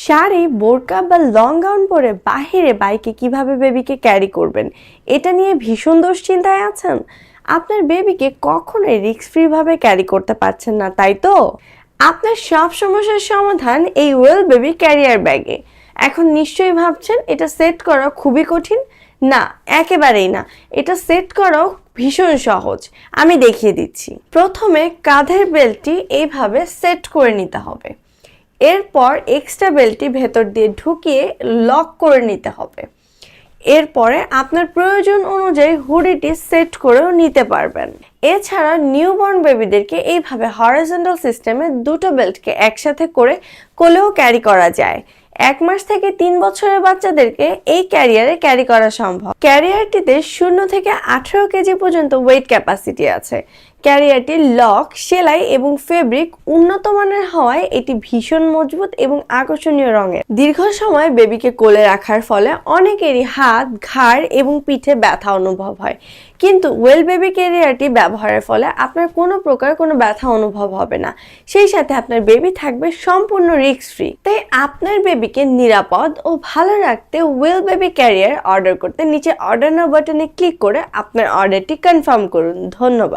শাড়ি, বোরকা বা long gown পরে বাহিরে বাইকে কিভাবে বেবিকে ক্যারি করবেন, এটা নিয়ে ভীষণ দুশ্চিন্তায় আছেন। আপনার বেবিকে কখনোই রিস্ক ফ্রি ভাবে ক্যারি করতে পারছেন না, তাই তো? আপনার সব সমস্যার সমাধান এই ওয়েল বেবি ক্যারিয়ার ব্যাগে। এখন নিশ্চয়ই ভাবছেন এটা সেট করা খুবই কঠিন। না, একেবারেই না। এটা সেট করাও ভীষণ সহজ। আমি দেখিয়ে দিচ্ছি। প্রথমে কাঁধের বেল্টটি এইভাবে সেট করে নিতে হবে। এরপর এক্সট্রা বেল্টটি ভেতর দিয়ে ঢুকিয়ে লক করে নিতে হবে। এরপরে আপনার প্রয়োজন অনুযায়ী হুডিটি সেট করেও নিতে পারবেন। এছাড়া নিউবর্ন বেবিদেরকে এইভাবে হরাইজন্টাল সিস্টেমে দুটো বেল্টকে একসাথে করে কোলেও ক্যারি করা যায়। 1 মাস থেকে 3 বছরের বাচ্চাদেরকে এই ক্যারিয়ারে ক্যারি করা সম্ভব। ক্যারিয়ারটিতে 0 থেকে 18 কেজি পর্যন্ত ওয়েট ক্যাপাসিটি আছে। ক্যারিয়ারটির লক, সেলাই এবং ফেব্রিক উন্নত মানের হওয়ায় এটি ভীষণ মজবুত এবং আকর্ষণীয় রঙের। দীর্ঘ সময় বেবিকে কোলে রাখার ফলে অনেকেরই হাত, ঘাড় এবং পিঠে ব্যথা অনুভব হয়, কিন্তু ওয়েল বেবি ক্যারিয়ারটি ব্যবহারের ফলে আপনার কোনো প্রকার কোনো ব্যথা অনুভব হবে না। সেই সাথে আপনার বেবি থাকবে সম্পূর্ণ রিস্ক ফ্রি। তাই আপনার বেবিকে নিরাপদ ও ভালো রাখতে ওয়েল বেবি ক্যারিয়ার অর্ডার করতে নিচে অর্ডার নাও বাটনে ক্লিক করে আপনার অর্ডারটি কনফার্ম করুন। ধন্যবাদ।